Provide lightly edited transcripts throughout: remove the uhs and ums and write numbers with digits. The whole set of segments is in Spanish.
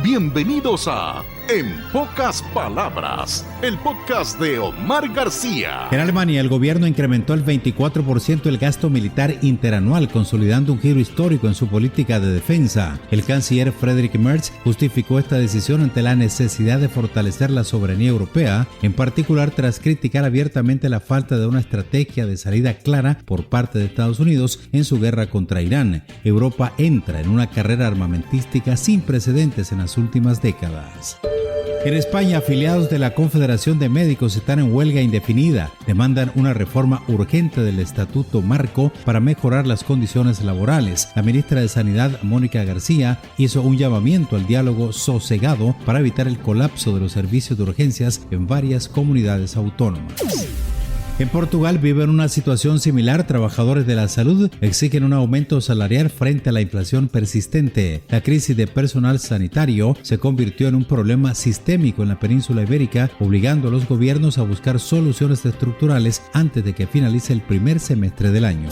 Bienvenidos a En Pocas Palabras, el podcast de Omar García. En Alemania, el gobierno incrementó el 24% el gasto militar interanual, consolidando un giro histórico en su política de defensa. El canciller Friedrich Merz justificó esta decisión ante la necesidad de fortalecer la soberanía europea, en particular tras criticar abiertamente la falta de una estrategia de salida clara por parte de Estados Unidos en su guerra contra Irán. Europa entra en una carrera armamentística sin precedentes en las últimas décadas. En España, afiliados de la Confederación de Médicos están en huelga indefinida. Demandan una reforma urgente del Estatuto Marco para mejorar las condiciones laborales. La ministra de Sanidad, Mónica García, hizo un llamamiento al diálogo sosegado para evitar el colapso de los servicios de urgencias en varias comunidades autónomas. En Portugal viven una situación similar. Trabajadores de la salud exigen un aumento salarial frente a la inflación persistente. La crisis de personal sanitario se convirtió en un problema sistémico en la península ibérica, obligando a los gobiernos a buscar soluciones estructurales antes de que finalice el primer semestre del año.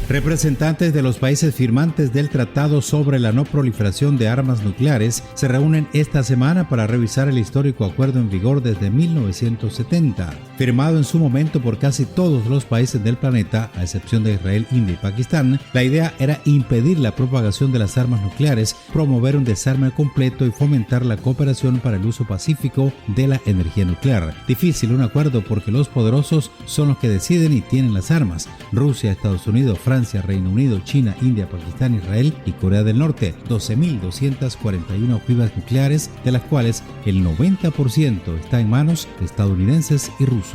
Representantes de los países firmantes del Tratado sobre la No Proliferación de Armas Nucleares se reúnen esta semana para revisar el histórico acuerdo en vigor desde 1970. Firmado en su momento por casi todos los países del planeta, a excepción de Israel, India y Pakistán, la idea era impedir la propagación de las armas nucleares, promover un desarme completo y fomentar la cooperación para el uso pacífico de la energía nuclear. Difícil un acuerdo porque los poderosos son los que deciden y tienen las armas. Rusia, Estados Unidos, Francia, Reino Unido, China, India, Pakistán, Israel y Corea del Norte. 12.241 ojivas nucleares, de las cuales el 90% está en manos de estadounidenses y rusos.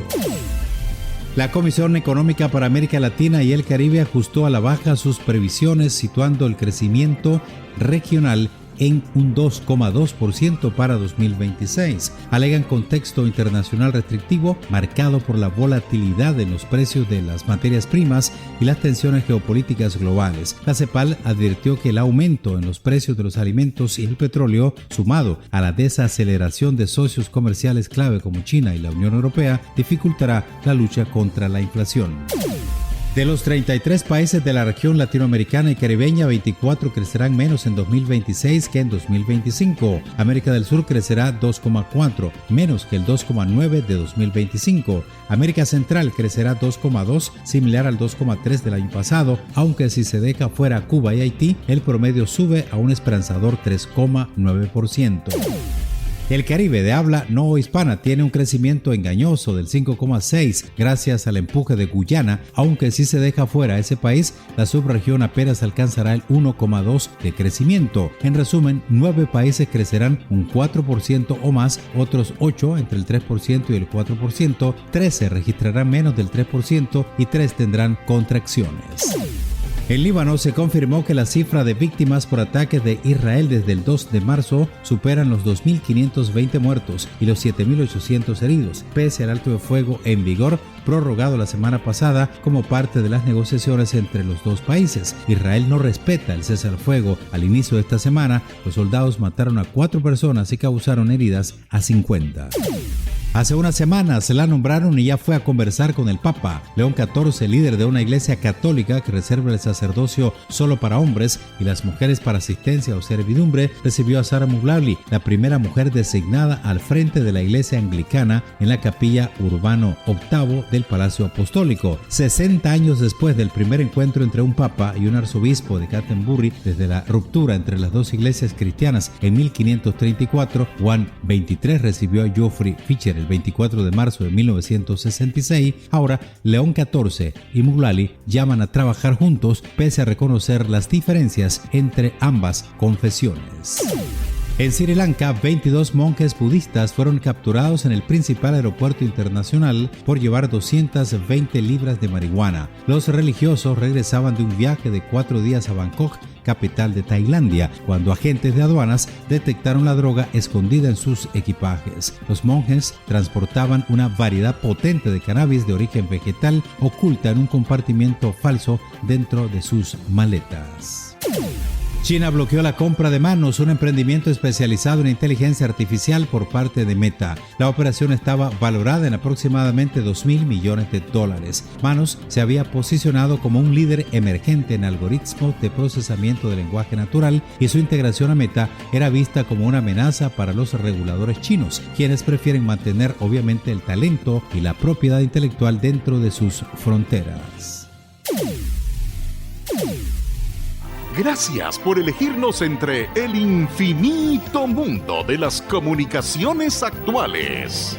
La Comisión Económica para América Latina y el Caribe ajustó a la baja sus previsiones, situando el crecimiento regional en un 2,2% para 2026. Alegan contexto internacional restrictivo marcado por la volatilidad en los precios de las materias primas y las tensiones geopolíticas globales. La CEPAL advirtió que el aumento en los precios de los alimentos y el petróleo, sumado a la desaceleración de socios comerciales clave como China y la Unión Europea, dificultará la lucha contra la inflación. De los 33 países de la región latinoamericana y caribeña, 24 crecerán menos en 2026 que en 2025. América del Sur crecerá 2,4, menos que el 2,9 de 2025. América Central crecerá 2,2, similar al 2,3 del año pasado, aunque si se deja fuera Cuba y Haití, el promedio sube a un esperanzador 3,9%. El Caribe de habla no hispana tiene un crecimiento engañoso del 5,6 gracias al empuje de Guyana, aunque si se deja fuera ese país, la subregión apenas alcanzará el 1,2 de crecimiento. En resumen, 9 países crecerán un 4% o más, otros 8 entre el 3% y el 4%, 13 registrarán menos del 3% y 3 tendrán contracciones. En Líbano se confirmó que la cifra de víctimas por ataques de Israel desde el 2 de marzo superan los 2.520 muertos y los 7.800 heridos, pese al alto de fuego en vigor prorrogado la semana pasada como parte de las negociaciones entre los dos países. Israel no respeta el cese al fuego. Al inicio de esta semana, los soldados mataron a 4 personas y causaron heridas a 50. Hace unas semanas se la nombraron y ya fue a conversar con el Papa. León XIV, líder de una iglesia católica que reserva el sacerdocio solo para hombres y las mujeres para asistencia o servidumbre, recibió a Sara Mublali, la primera mujer designada al frente de la iglesia anglicana en la capilla Urbano VIII del Palacio Apostólico. 60 años después del primer encuentro entre un papa y un arzobispo de Canterbury, desde la ruptura entre las dos iglesias cristianas en 1534, Juan XXIII recibió a Geoffrey Fisher el 24 de marzo de 1966, ahora León XIV y Mublali llaman a trabajar juntos pese a reconocer las diferencias entre ambas confesiones. En Sri Lanka, 22 monjes budistas fueron capturados en el principal aeropuerto internacional por llevar 220 libras de marihuana. Los religiosos regresaban de un viaje de 4 días a Bangkok, capital de Tailandia, cuando agentes de aduanas detectaron la droga escondida en sus equipajes. Los monjes transportaban una variedad potente de cannabis de origen vegetal oculta en un compartimiento falso dentro de sus maletas. China bloqueó la compra de Manus, un emprendimiento especializado en inteligencia artificial por parte de Meta. La operación estaba valorada en aproximadamente $2.000 millones. Manus se había posicionado como un líder emergente en algoritmos de procesamiento de lenguaje natural y su integración a Meta era vista como una amenaza para los reguladores chinos, quienes prefieren mantener obviamente el talento y la propiedad intelectual dentro de sus fronteras. Gracias por elegirnos entre el infinito mundo de las comunicaciones actuales.